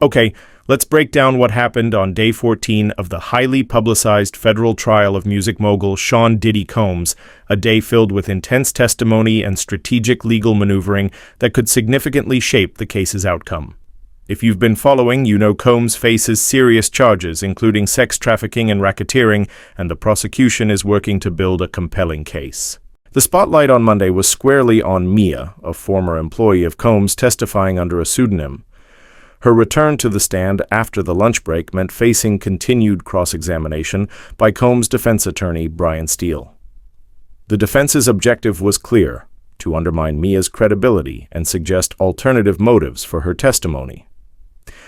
Okay, let's break down what happened on day 14 of the highly publicized federal trial of music mogul Sean "Diddy" Combs, a day filled with intense testimony and strategic legal maneuvering that could significantly shape the case's outcome. If you've been following, you know Combs faces serious charges, including sex trafficking and racketeering, and the prosecution is working to build a compelling case. The spotlight on Monday was squarely on Mia, a former employee of Combs testifying under a pseudonym. Her return to the stand after the lunch break meant facing continued cross-examination by Combs' defense attorney, Brian Steele. The defense's objective was clear: to undermine Mia's credibility and suggest alternative motives for her testimony.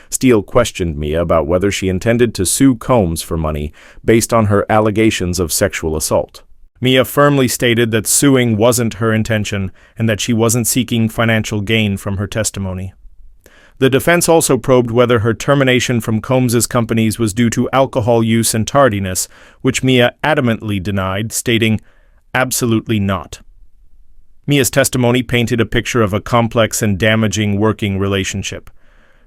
Steele questioned Mia about whether she intended to sue Combs for money based on her allegations of sexual assault. Mia firmly stated that suing wasn't her intention and that she wasn't seeking financial gain from her testimony. The defense also probed whether her termination from Combs's companies was due to alcohol use and tardiness, which Mia adamantly denied, stating, "Absolutely not." Mia's testimony painted a picture of a complex and damaging working relationship.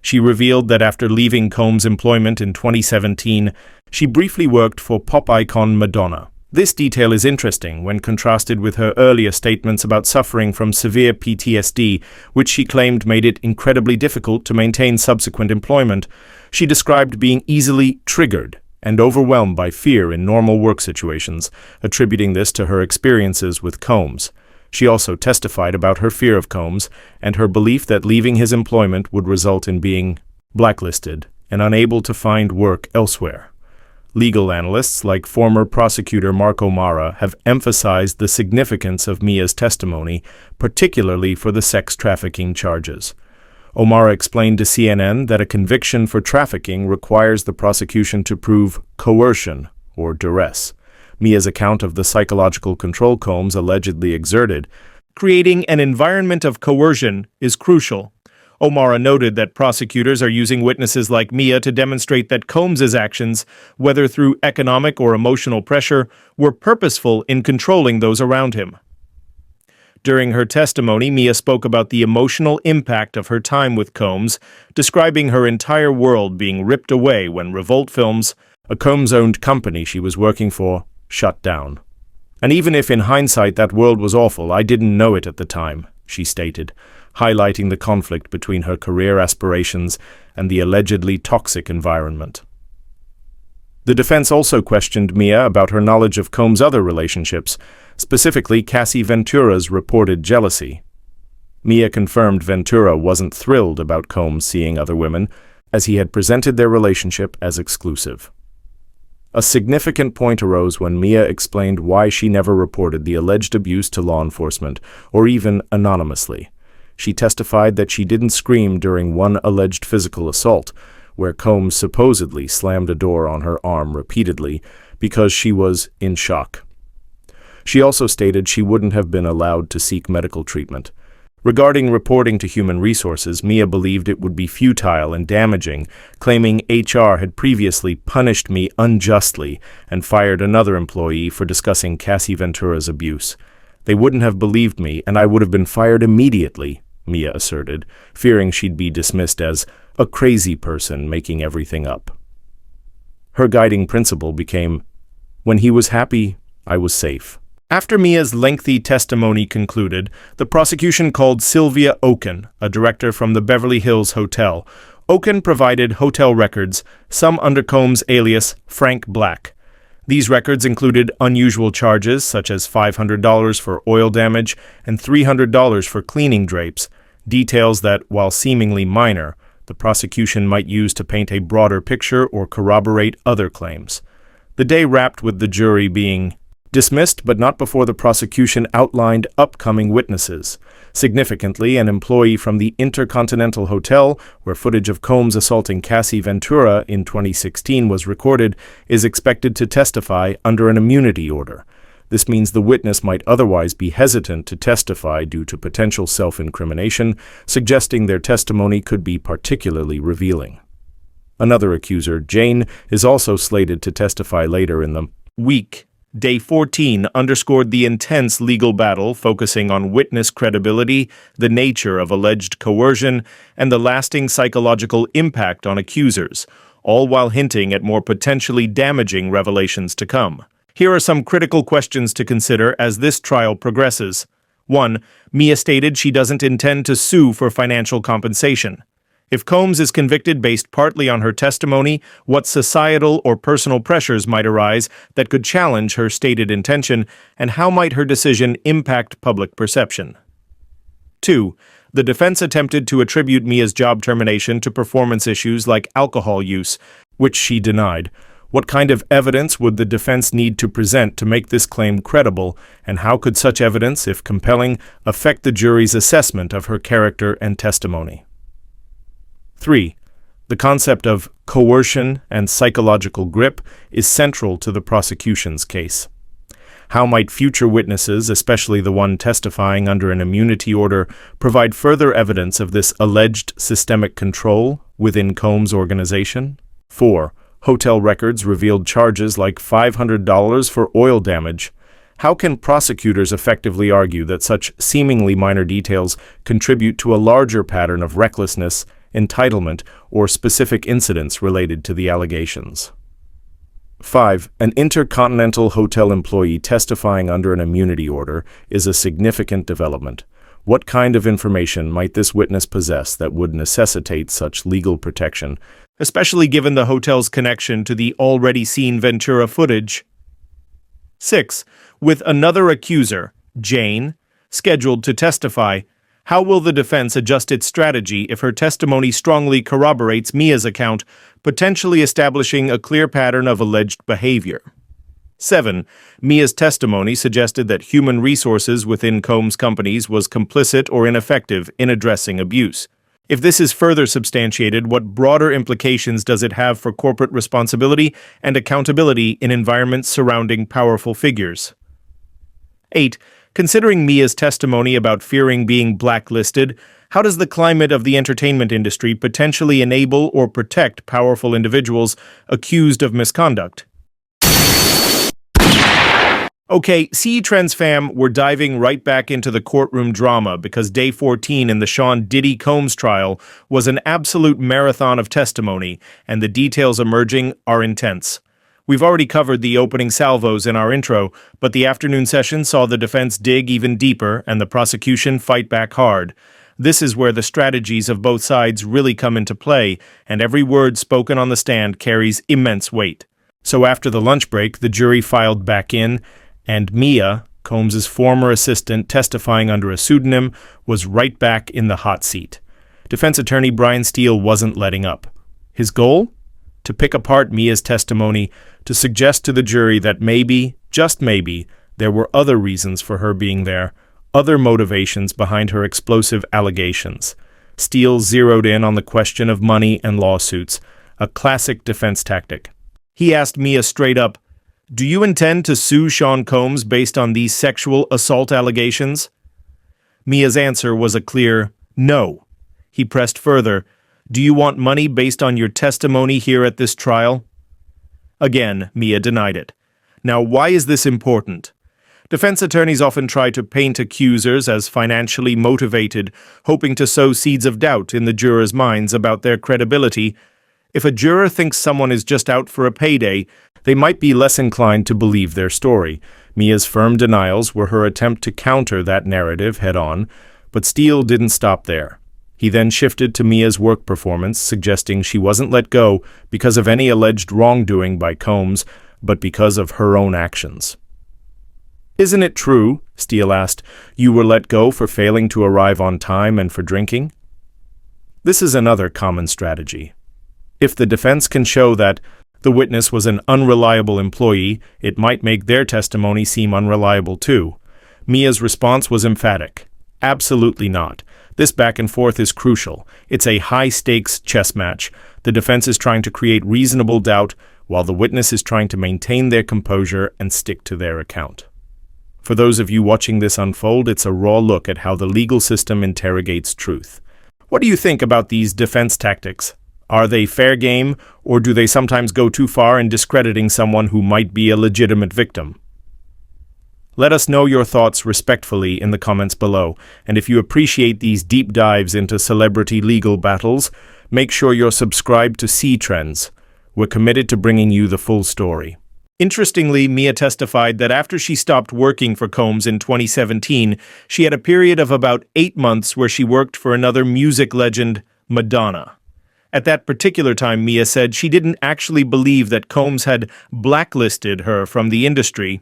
She revealed that after leaving Combs' employment in 2017, she briefly worked for pop icon Madonna. This detail is interesting when contrasted with her earlier statements about suffering from severe PTSD, which she claimed made it incredibly difficult to maintain subsequent employment. She described being easily triggered and overwhelmed by fear in normal work situations, attributing this to her experiences with Combs. She also testified about her fear of Combs and her belief that leaving his employment would result in being blacklisted and unable to find work elsewhere. Legal analysts like former prosecutor MarkOMara have emphasized the significance of Mia's testimony, particularly for the sex trafficking charges. O'Mara explained to CNN that a conviction for trafficking requires the prosecution to prove coercion or duress. Mia's account of the psychological control Combs allegedly exerted, creating an environment of coercion, is crucial. O'Mara noted that prosecutors are using witnesses like Mia to demonstrate that Combs's actions, whether through economic or emotional pressure, were purposeful in controlling those around him. During her testimony, Mia spoke about the emotional impact of her time with Combs, describing her entire world being ripped away when Revolt Films, a Combs-owned company she was working for, shut down. "And even if in hindsight that world was awful, I didn't know it at the time," she stated, highlighting the conflict between her career aspirations and the allegedly toxic environment. The defense also questioned Mia about her knowledge of Combs' other relationships, specifically Cassie Ventura's reported jealousy. Mia confirmed Ventura wasn't thrilled about Combs seeing other women, as he had presented their relationship as exclusive. A significant point arose when Mia explained why she never reported the alleged abuse to law enforcement, or even anonymously. She testified that she didn't scream during one alleged physical assault, where Combs supposedly slammed a door on her arm repeatedly because she was in shock. She also stated she wouldn't have been allowed to seek medical treatment. Regarding reporting to Human Resources, Mia believed it would be futile and damaging, claiming HR had previously punished me unjustly and fired another employee for discussing Cassie Ventura's abuse. "They wouldn't have believed me, and I would have been fired immediately," Mia asserted, fearing she'd be dismissed as a crazy person making everything up. Her guiding principle became, "When he was happy, I was safe." After Mia's lengthy testimony concluded, the prosecution called Sylvia Oken, a director from the Beverly Hills Hotel. Oken provided hotel records, some under Combs' alias Frank Black. These records included unusual charges such as $500 for oil damage and $300 for cleaning drapes, details that, while seemingly minor, the prosecution might use to paint a broader picture or corroborate other claims. The day wrapped with the jury being dismissed, but not before the prosecution outlined upcoming witnesses. Significantly, an employee from the InterContinental Hotel, where footage of Combs assaulting Cassie Ventura in 2016 was recorded, is expected to testify under an immunity order. This means the witness might otherwise be hesitant to testify due to potential self-incrimination, suggesting their testimony could be particularly revealing. Another accuser, Jane, is also slated to testify later in the week, Day 14 underscored the intense legal battle focusing on witness credibility, the nature of alleged coercion, and the lasting psychological impact on accusers, all while hinting at more potentially damaging revelations to come. Here are some critical questions to consider as this trial progresses. 1. Mia stated she doesn't intend to sue for financial compensation. If Combs is convicted based partly on her testimony, what societal or personal pressures might arise that could challenge her stated intention, and how might her decision impact public perception? 2. The defense attempted to attribute Mia's job termination to performance issues like alcohol use, which she denied. What kind of evidence would the defense need to present to make this claim credible, and how could such evidence, if compelling, affect the jury's assessment of her character and testimony? 3. The concept of coercion and psychological grip is central to the prosecution's case. How might future witnesses, especially the one testifying under an immunity order, provide further evidence of this alleged systemic control within Combs' organization? 4. Hotel records revealed charges like $500 for oil damage. How can prosecutors effectively argue that such seemingly minor details contribute to a larger pattern of recklessness, entitlement, or specific incidents related to the allegations? 5. An InterContinental Hotel employee testifying under an immunity order is a significant development. What kind of information might this witness possess that would necessitate such legal protection, especially given the hotel's connection to the already seen Ventura footage? 6. With another accuser, Jane, scheduled to testify, how will the defense adjust its strategy if her testimony strongly corroborates Mia's account, potentially establishing a clear pattern of alleged behavior? 7. Mia's testimony suggested that human resources within Combs' companies was complicit or ineffective in addressing abuse. If this is further substantiated, what broader implications does it have for corporate responsibility and accountability in environments surrounding powerful figures? 8. Considering Mia's testimony about fearing being blacklisted, how does the climate of the entertainment industry potentially enable or protect powerful individuals accused of misconduct? Okay, CEtrends fam, we're diving right back into the courtroom drama because Day 14 in the Sean Diddy Combs trial was an absolute marathon of testimony, and the details emerging are intense. We've already covered the opening salvos in our intro, but the afternoon session saw the defense dig even deeper and the prosecution fight back hard. This is where the strategies of both sides really come into play, and every word spoken on the stand carries immense weight. So after the lunch break, the jury filed back in, and Mia, Combs' former assistant testifying under a pseudonym, was right back in the hot seat. Defense attorney Brian Steele wasn't letting up. His goal? To pick apart Mia's testimony, to suggest to the jury that maybe, just maybe, there were other reasons for her being there, other motivations behind her explosive allegations. Steele zeroed in on the question of money and lawsuits, a classic defense tactic. He asked Mia straight up, "Do you intend to sue Sean Combs based on these sexual assault allegations?" Mia's answer was a clear no. He pressed further, "Do you want money based on your testimony here at this trial?" Again, Mia denied it. Now, why is this important? Defense attorneys often try to paint accusers as financially motivated, hoping to sow seeds of doubt in the jurors' minds about their credibility. If a juror thinks someone is just out for a payday, they might be less inclined to believe their story. Mia's firm denials were her attempt to counter that narrative head-on, but Steele didn't stop there. He then shifted to Mia's work performance, suggesting she wasn't let go because of any alleged wrongdoing by Combs, but because of her own actions. "Isn't it true," Steele asked, "you were let go for failing to arrive on time and for drinking?" This is another common strategy. If the defense can show that the witness was an unreliable employee, it might make their testimony seem unreliable too. Mia's response was emphatic. Absolutely not. This back and forth is crucial. It's a high-stakes chess match. The defense is trying to create reasonable doubt, while the witness is trying to maintain their composure and stick to their account. For those of you watching this unfold, it's a raw look at how the legal system interrogates truth. What do you think about these defense tactics? Are they fair game, or do they sometimes go too far in discrediting someone who might be a legitimate victim? Let us know your thoughts respectfully in the comments below, and if you appreciate these deep dives into celebrity legal battles, make sure you're subscribed to CEtrends. We're committed to bringing you the full story. Interestingly, Mia testified that after she stopped working for Combs in 2017, she had a period of about 8 months where she worked for another music legend, Madonna. At that particular time, Mia said she didn't actually believe that Combs had blacklisted her from the industry.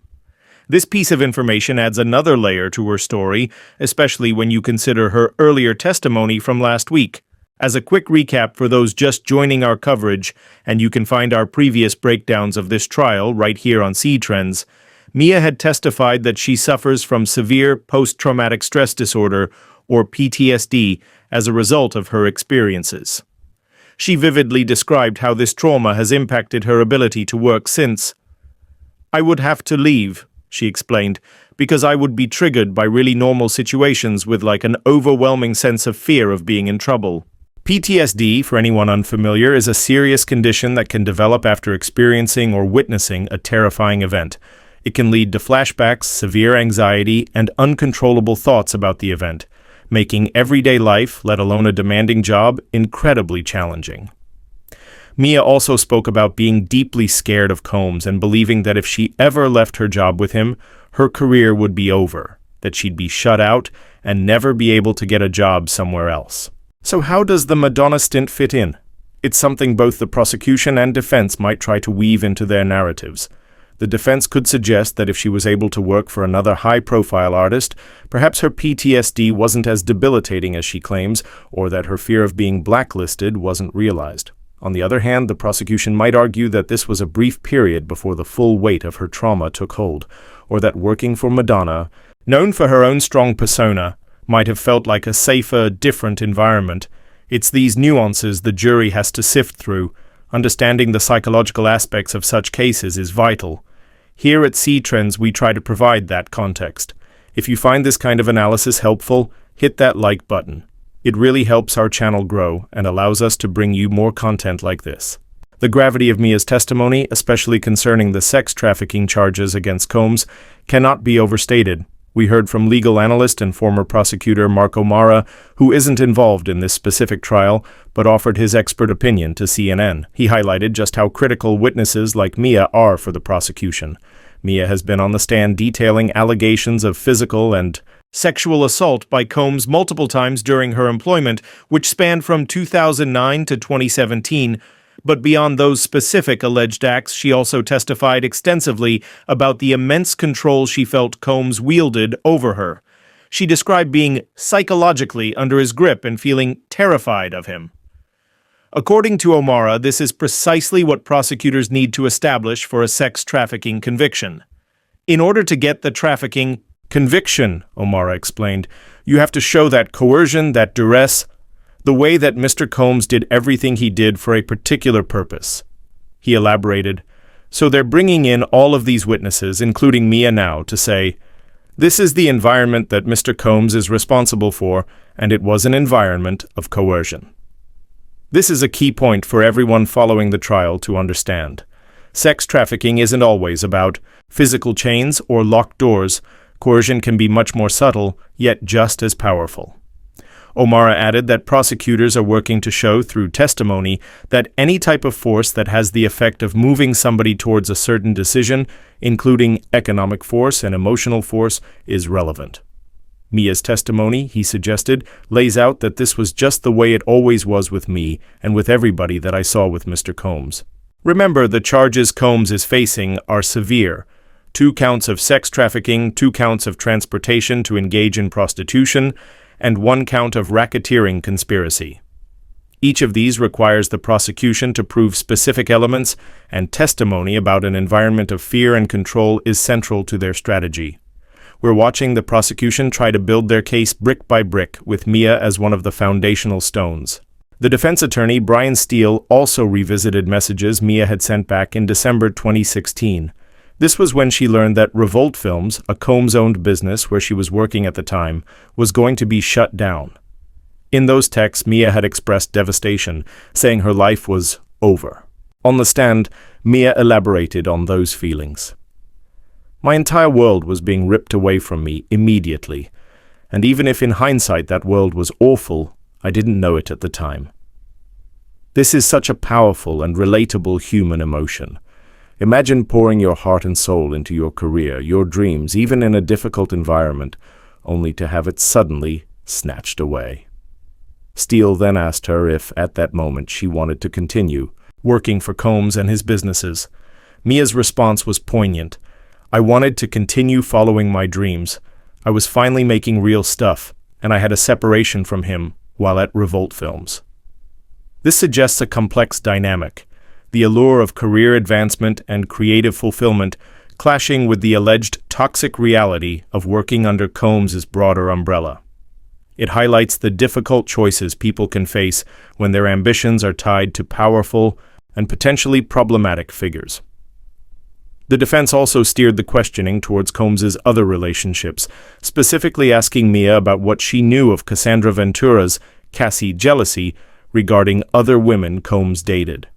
This piece of information adds another layer to her story, especially when you consider her earlier testimony from last week. As a quick recap for those just joining our coverage, and you can find our previous breakdowns of this trial right here on CEtrends, Mia had testified that she suffers from severe post-traumatic stress disorder, or PTSD, as a result of her experiences. She vividly described how this trauma has impacted her ability to work since. "I would have to leave," she explained, "because I would be triggered by really normal situations with like an overwhelming sense of fear of being in trouble." PTSD, for anyone unfamiliar, is a serious condition that can develop after experiencing or witnessing a terrifying event. It can lead to flashbacks, severe anxiety, and uncontrollable thoughts about the event, making everyday life, let alone a demanding job, incredibly challenging. Mia also spoke about being deeply scared of Combs and believing that if she ever left her job with him, her career would be over, that she'd be shut out and never be able to get a job somewhere else. So how does the Madonna stint fit in? It's something both the prosecution and defense might try to weave into their narratives. The defense could suggest that if she was able to work for another high-profile artist, perhaps her PTSD wasn't as debilitating as she claims, or that her fear of being blacklisted wasn't realized. On the other hand, the prosecution might argue that this was a brief period before the full weight of her trauma took hold, or that working for Madonna, known for her own strong persona, might have felt like a safer, different environment. It's these nuances the jury has to sift through. Understanding the psychological aspects of such cases is vital. Here at CEtrends, we try to provide that context. If you find this kind of analysis helpful, hit that like button. It really helps our channel grow and allows us to bring you more content like this. The gravity of Mia's testimony, especially concerning the sex trafficking charges against Combs, cannot be overstated. We heard from legal analyst and former prosecutor MarkOMara, who isn't involved in this specific trial, but offered his expert opinion to CNN. He highlighted just how critical witnesses like Mia are for the prosecution. Mia has been on the stand detailing allegations of physical and sexual assault by Combs multiple times during her employment, which spanned from 2009 to 2017. But beyond those specific alleged acts, she also testified extensively about the immense control she felt Combs wielded over her. She described being psychologically under his grip and feeling terrified of him. According to O'Mara, this is precisely what prosecutors need to establish for a sex trafficking conviction. In order to get the trafficking conviction, O'Mara explained, you have to show that coercion, that duress, the way that Mr. Combs did everything he did for a particular purpose. He elaborated, so they're bringing in all of these witnesses, including Mia now, to say, this is the environment that Mr. Combs is responsible for, and it was an environment of coercion. This is a key point for everyone following the trial to understand. Sex trafficking isn't always about physical chains or locked doors. Coercion can be much more subtle, yet just as powerful. O'Mara added that prosecutors are working to show through testimony that any type of force that has the effect of moving somebody towards a certain decision, including economic force and emotional force, is relevant. Mia's testimony, he suggested, lays out that this was just the way it always was with me and with everybody that I saw with Mr. Combs. Remember, the charges Combs is facing are severe. 2 counts of sex trafficking, 2 counts of transportation to engage in prostitution, and 1 count of racketeering conspiracy. Each of these requires the prosecution to prove specific elements, and testimony about an environment of fear and control is central to their strategy. We're watching the prosecution try to build their case brick by brick, with Mia as one of the foundational stones. The defense attorney, Brian Steele, also revisited messages Mia had sent back in December 2016. This was when she learned that Revolt Films, a Combs-owned business where she was working at the time, was going to be shut down. In those texts, Mia had expressed devastation, saying her life was over. On the stand, Mia elaborated on those feelings. My entire world was being ripped away from me immediately, and even if in hindsight that world was awful, I didn't know it at the time. This is such a powerful and relatable human emotion. Imagine pouring your heart and soul into your career, your dreams, even in a difficult environment, only to have it suddenly snatched away. Steele then asked her if, at that moment, she wanted to continue working for Combs and his businesses. Mia's response was poignant. I wanted to continue following my dreams. I was finally making real stuff, and I had a separation from him while at Revolt Films. This suggests a complex dynamic, the allure of career advancement and creative fulfillment clashing with the alleged toxic reality of working under Combs' broader umbrella. It highlights the difficult choices people can face when their ambitions are tied to powerful and potentially problematic figures. The defense also steered the questioning towards Combs' other relationships, specifically asking Mia about what she knew of Cassie Ventura's Cassie jealousy regarding other women Combs dated.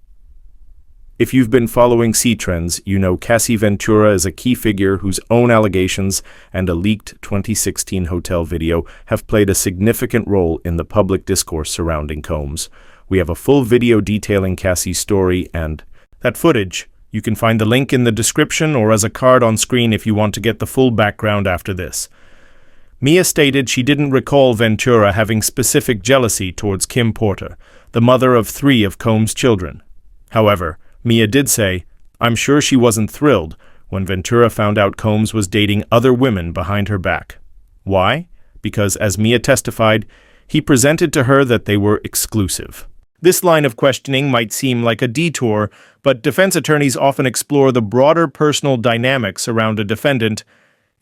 If you've been following CEtrends, you know Cassie Ventura is a key figure whose own allegations and a leaked 2016 hotel video have played a significant role in the public discourse surrounding Combs. We have a full video detailing Cassie's story and that footage. You can find the link in the description or as a card on screen if you want to get the full background after this. Mia stated she didn't recall Ventura having specific jealousy towards Kim Porter, the mother of 3 of Combs' children. However, Mia did say, I'm sure she wasn't thrilled when Ventura found out Combs was dating other women behind her back. Why? Because, as Mia testified, he presented to her that they were exclusive. This line of questioning might seem like a detour, but defense attorneys often explore the broader personal dynamics around a defendant.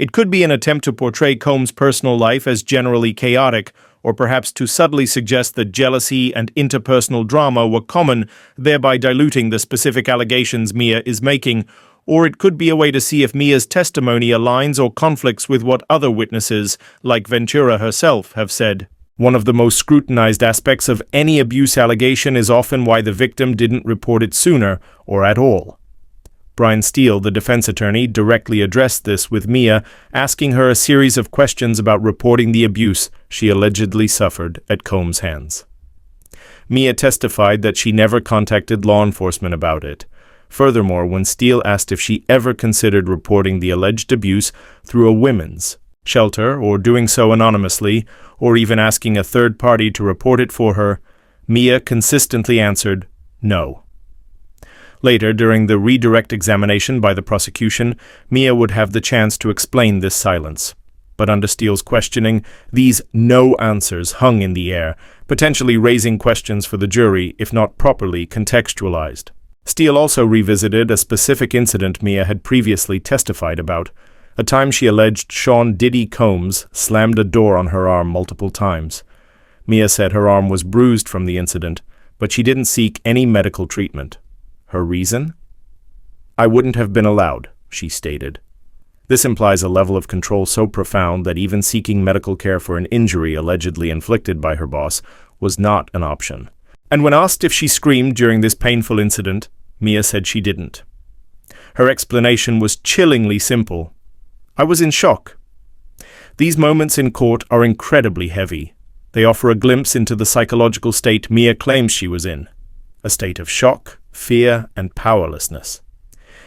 It could be an attempt to portray Combs' personal life as generally chaotic, or perhaps to subtly suggest that jealousy and interpersonal drama were common, thereby diluting the specific allegations Mia is making, or it could be a way to see if Mia's testimony aligns or conflicts with what other witnesses, like Ventura herself, have said. One of the most scrutinized aspects of any abuse allegation is often why the victim didn't report it sooner or at all. Brian Steele, the defense attorney, directly addressed this with Mia, asking her a series of questions about reporting the abuse she allegedly suffered at Combs' hands. Mia testified that she never contacted law enforcement about it. Furthermore, when Steele asked if she ever considered reporting the alleged abuse through a women's shelter or doing so anonymously, or even asking a third party to report it for her, Mia consistently answered no. Later, during the redirect examination by the prosecution, Mia would have the chance to explain this silence. But under Steele's questioning, these no answers hung in the air, potentially raising questions for the jury if not properly contextualized. Steele also revisited a specific incident Mia had previously testified about, a time she alleged Sean Diddy Combs slammed a door on her arm multiple times. Mia said her arm was bruised from the incident, but she didn't seek any medical treatment. Her reason? I wouldn't have been allowed, she stated. This implies a level of control so profound that even seeking medical care for an injury allegedly inflicted by her boss was not an option. And when asked if she screamed during this painful incident, Mia said she didn't. Her explanation was chillingly simple. I was in shock. These moments in court are incredibly heavy. They offer a glimpse into the psychological state Mia claims she was in, a state of shock, fear, and powerlessness.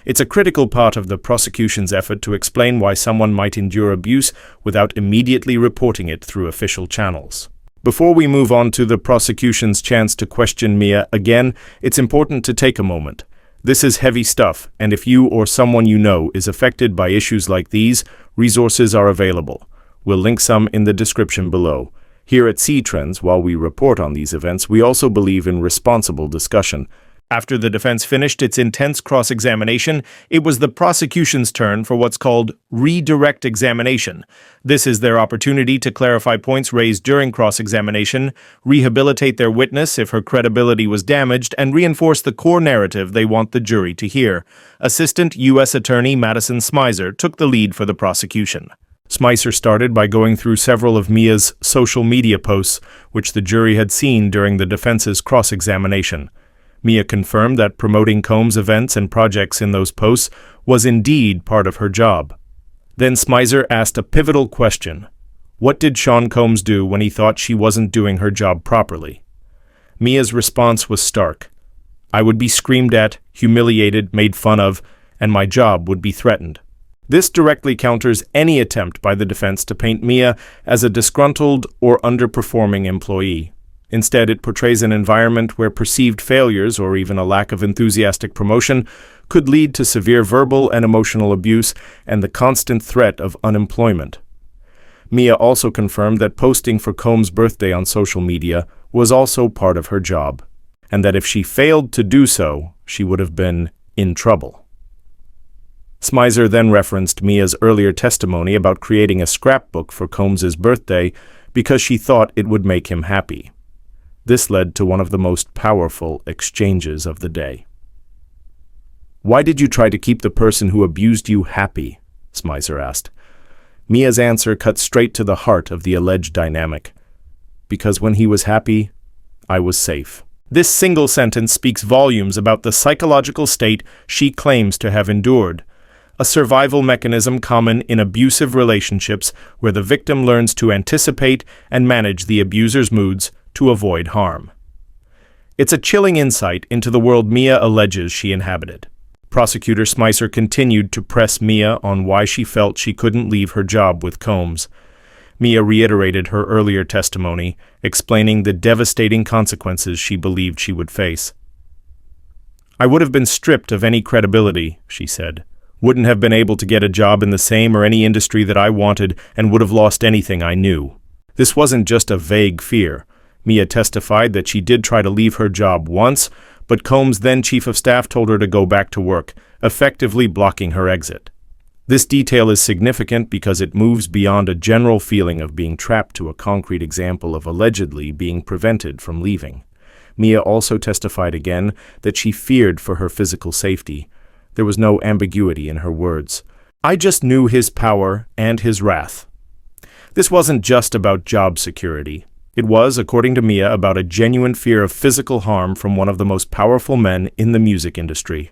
It's a critical part of the prosecution's effort to explain why someone might endure abuse without immediately reporting it through official channels. Before we move on to the prosecution's chance to question Mia again, it's important to take a moment. This is heavy stuff, and if you or someone you know is affected by issues like these, resources are available. We'll link some in the description below. Here at CEtrends, while we report on these events, we also believe in responsible discussion. After the defense finished its intense cross-examination, it was the prosecution's turn for what's called redirect examination. This is their opportunity to clarify points raised during cross-examination, rehabilitate their witness if her credibility was damaged, and reinforce the core narrative they want the jury to hear. Assistant U.S. Attorney Madison Smizer took the lead for the prosecution. Smizer started by going through several of Mia's social media posts, which the jury had seen during the defense's cross-examination. Mia confirmed that promoting Combs' events and projects in those posts was indeed part of her job. Then Smizer asked a pivotal question. What did Sean Combs do when he thought she wasn't doing her job properly? Mia's response was stark. I would be screamed at, humiliated, made fun of, and my job would be threatened. This directly counters any attempt by the defense to paint Mia as a disgruntled or underperforming employee. Instead, it portrays an environment where perceived failures or even a lack of enthusiastic promotion could lead to severe verbal and emotional abuse and the constant threat of unemployment. Mia also confirmed that posting for Combs' birthday on social media was also part of her job, and that if she failed to do so, she would have been in trouble. Smizer then referenced Mia's earlier testimony about creating a scrapbook for Combs' birthday because she thought it would make him happy. This led to one of the most powerful exchanges of the day. Why did you try to keep the person who abused you happy? Smizer asked. Mia's answer cut straight to the heart of the alleged dynamic. Because when he was happy, I was safe. This single sentence speaks volumes about the psychological state she claims to have endured, a survival mechanism common in abusive relationships where the victim learns to anticipate and manage the abuser's moods to avoid harm. It's a chilling insight into the world Mia alleges she inhabited. Prosecutor Smizer continued to press Mia on why she felt she couldn't leave her job with Combs. Mia reiterated her earlier testimony, explaining the devastating consequences she believed she would face. I would have been stripped of any credibility, she said. Wouldn't have been able to get a job in the same or any industry that I wanted and would have lost anything I knew. This wasn't just a vague fear. Mia testified that she did try to leave her job once, but Combs' then chief of staff told her to go back to work, effectively blocking her exit. This detail is significant because it moves beyond a general feeling of being trapped to a concrete example of allegedly being prevented from leaving. Mia also testified again that she feared for her physical safety. There was no ambiguity in her words. I just knew his power and his wrath. This wasn't just about job security. It was, according to Mia, about a genuine fear of physical harm from one of the most powerful men in the music industry.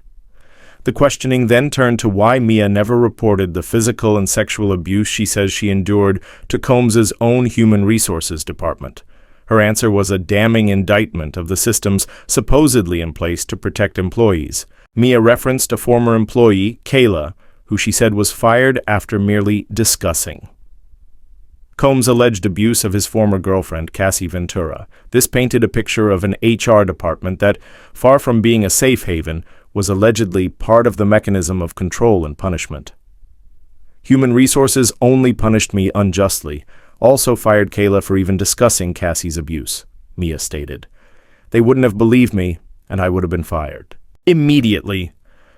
The questioning then turned to why Mia never reported the physical and sexual abuse she says she endured to Combs' own human resources department. Her answer was a damning indictment of the systems supposedly in place to protect employees. Mia referenced a former employee, Kayla, who she said was fired after merely discussing Combs' alleged abuse of his former girlfriend, Cassie Ventura. This painted a picture of an HR department that, far from being a safe haven, was allegedly part of the mechanism of control and punishment. Human resources only punished me unjustly, also fired Kayla for even discussing Cassie's abuse, Mia stated. They wouldn't have believed me, and I would have been fired. Immediately,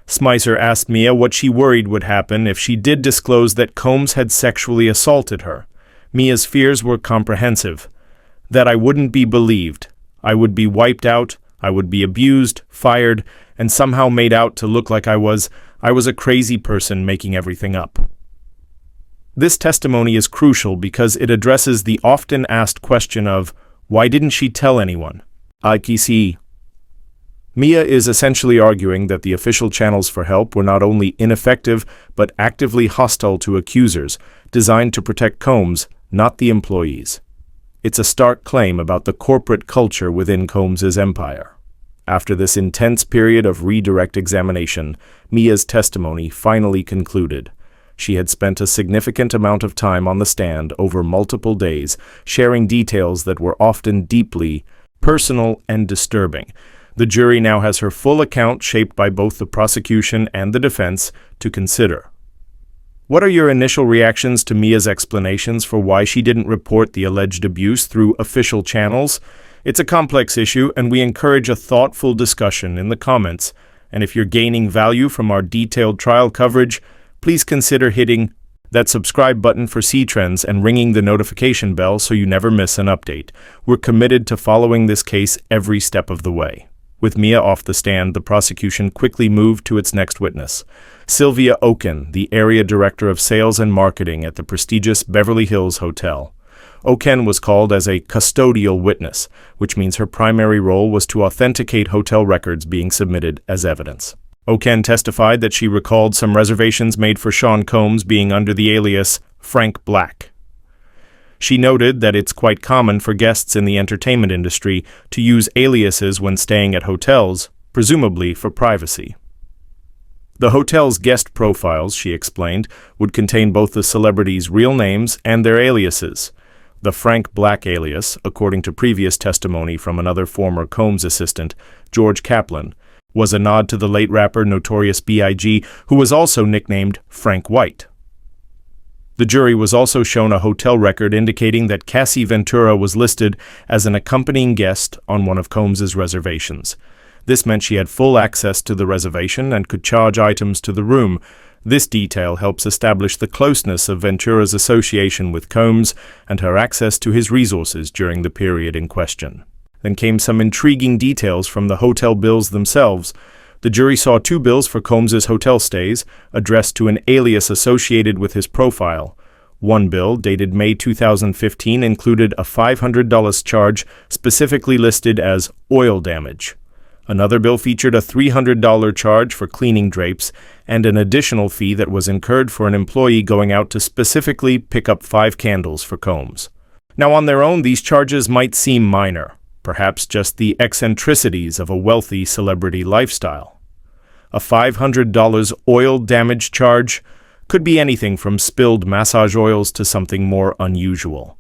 Smizer asked Mia what she worried would happen if she did disclose that Combs had sexually assaulted her. Mia's fears were comprehensive. That I wouldn't be believed. I would be wiped out, I would be abused, fired, and somehow made out to look like I was a crazy person making everything up. This testimony is crucial because it addresses the often asked question of, why didn't she tell anyone? Mia is essentially arguing that the official channels for help were not only ineffective, but actively hostile to accusers, designed to protect Combs, not the employees. It's a stark claim about the corporate culture within Combs' empire. After this intense period of redirect examination, Mia's testimony finally concluded. She had spent a significant amount of time on the stand over multiple days, sharing details that were often deeply personal and disturbing. The jury now has her full account, shaped by both the prosecution and the defense, to consider. What are your initial reactions to Mia's explanations for why she didn't report the alleged abuse through official channels? It's a complex issue, and we encourage a thoughtful discussion in the comments. And if you're gaining value from our detailed trial coverage, please consider hitting that subscribe button for CEtrends and ringing the notification bell so you never miss an update. We're committed to following this case every step of the way. With Mia off the stand, the prosecution quickly moved to its next witness, Sylvia Oken, the area director of sales and marketing at the prestigious Beverly Hills Hotel. Oken was called as a custodial witness, which means her primary role was to authenticate hotel records being submitted as evidence. Oken testified that she recalled some reservations made for Sean Combs being under the alias Frank Black. She noted that it's quite common for guests in the entertainment industry to use aliases when staying at hotels, presumably for privacy. The hotel's guest profiles, she explained, would contain both the celebrities' real names and their aliases. The Frank Black alias, according to previous testimony from another former Combs assistant, George Kaplan, was a nod to the late rapper Notorious B.I.G., who was also nicknamed Frank White. The jury was also shown a hotel record indicating that Cassie Ventura was listed as an accompanying guest on one of Combs's reservations. This meant she had full access to the reservation and could charge items to the room. This detail helps establish the closeness of Ventura's association with Combs and her access to his resources during the period in question. Then came some intriguing details from the hotel bills themselves. The jury saw 2 bills for Combs's hotel stays, addressed to an alias associated with his profile. One bill, dated May 2015, included a $500 charge specifically listed as oil damage. Another bill featured a $300 charge for cleaning drapes and an additional fee that was incurred for an employee going out to specifically pick up 5 candles for Combs. Now, on their own, these charges might seem minor, perhaps just the eccentricities of a wealthy celebrity lifestyle. A $500 oil damage charge could be anything from spilled massage oils to something more unusual.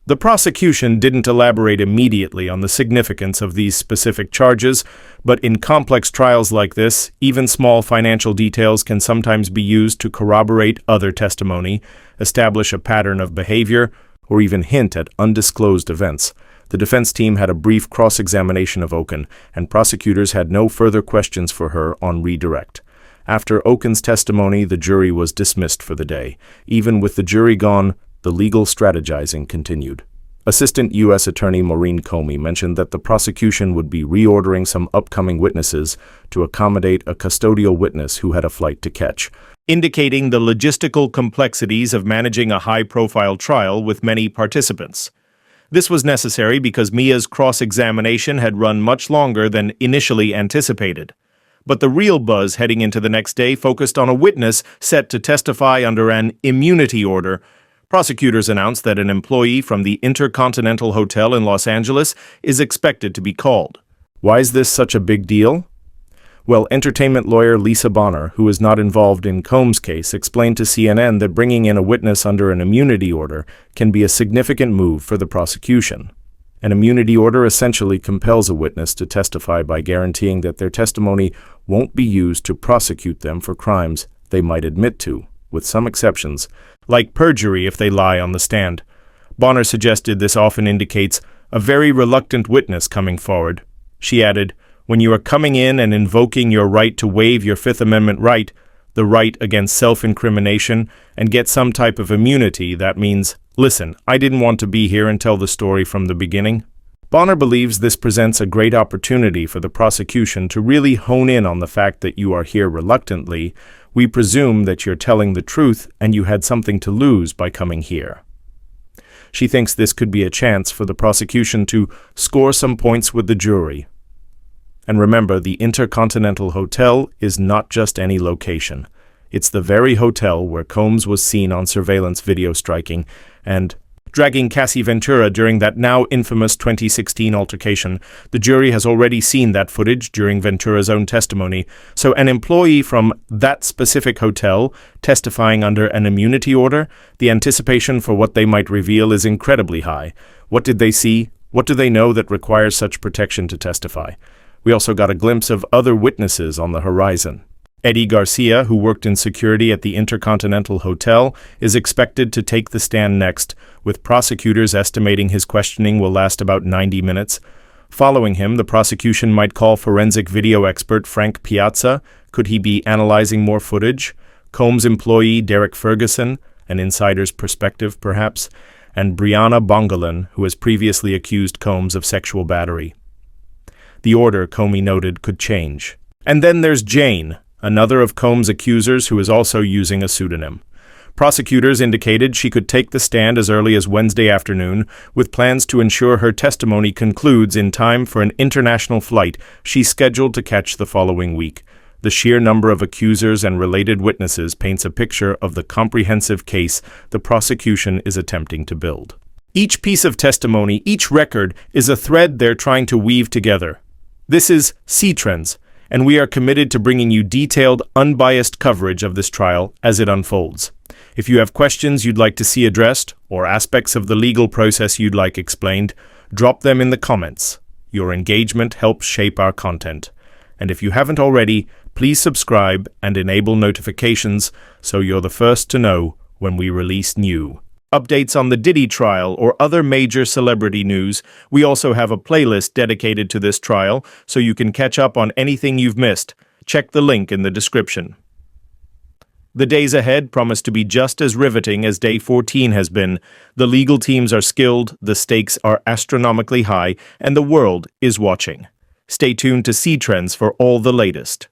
The prosecution didn't elaborate immediately on the significance of these specific charges, but in complex trials like this, even small financial details can sometimes be used to corroborate other testimony, establish a pattern of behavior, or even hint at undisclosed events. The defense team had a brief cross-examination of Oken, and prosecutors had no further questions for her on redirect. After Oken's testimony, the jury was dismissed for the day. Even with the jury gone, the legal strategizing continued. Assistant U.S. Attorney Maureen Comey mentioned that the prosecution would be reordering some upcoming witnesses to accommodate a custodial witness who had a flight to catch, indicating the logistical complexities of managing a high-profile trial with many participants. This was necessary because Mia's cross-examination had run much longer than initially anticipated. But the real buzz heading into the next day focused on a witness set to testify under an immunity order. Prosecutors announced that an employee from the InterContinental Hotel in Los Angeles is expected to be called. Why is this such a big deal? Well, entertainment lawyer Lisa Bonner, who is not involved in Combs' case, explained to CNN that bringing in a witness under an immunity order can be a significant move for the prosecution. An immunity order essentially compels a witness to testify by guaranteeing that their testimony won't be used to prosecute them for crimes they might admit to, with some exceptions, like perjury if they lie on the stand. Bonner suggested this often indicates a very reluctant witness coming forward. She added, "When you are coming in and invoking your right to waive your Fifth Amendment right, the right against self-incrimination, and get some type of immunity, that means, listen, I didn't want to be here and tell the story from the beginning." Bonner believes this presents a great opportunity for the prosecution to really hone in on the fact that you are here reluctantly. We presume that you're telling the truth and you had something to lose by coming here. She thinks this could be a chance for the prosecution to score some points with the jury. And remember, the InterContinental Hotel is not just any location. It's the very hotel where Combs was seen on surveillance video striking and dragging Cassie Ventura during that now infamous 2016 altercation. The jury has already seen that footage during Ventura's own testimony, so an employee from that specific hotel testifying under an immunity order, the anticipation for what they might reveal is incredibly high. What did they see? What do they know that requires such protection to testify? We also got a glimpse of other witnesses on the horizon. Eddie Garcia, who worked in security at the InterContinental Hotel, is expected to take the stand next, with prosecutors estimating his questioning will last about 90 minutes. Following him, the prosecution might call forensic video expert Frank Piazza. Could he be analyzing more footage? Combs employee Derek Ferguson, an insider's perspective perhaps, and Brianna Bongolan, who has previously accused Combs of sexual battery. The order, Comey noted, could change. And then there's Jane, another of Combs' accusers who is also using a pseudonym. Prosecutors indicated she could take the stand as early as Wednesday afternoon, with plans to ensure her testimony concludes in time for an international flight she's scheduled to catch the following week. The sheer number of accusers and related witnesses paints a picture of the comprehensive case the prosecution is attempting to build. Each piece of testimony, each record, is a thread they're trying to weave together. This is CEtrends, and we are committed to bringing you detailed, unbiased coverage of this trial as it unfolds. If you have questions you'd like to see addressed, or aspects of the legal process you'd like explained, drop them in the comments. Your engagement helps shape our content. And if you haven't already, please subscribe and enable notifications so you're the first to know when we release new updates on the Diddy trial or other major celebrity news. We also have a playlist dedicated to this trial, so you can catch up on anything you've missed. Check the link in the description. The days ahead promise to be just as riveting as Day 14 has been. The legal teams are skilled, the stakes are astronomically high, and the world is watching. Stay tuned to CEtrends for all the latest.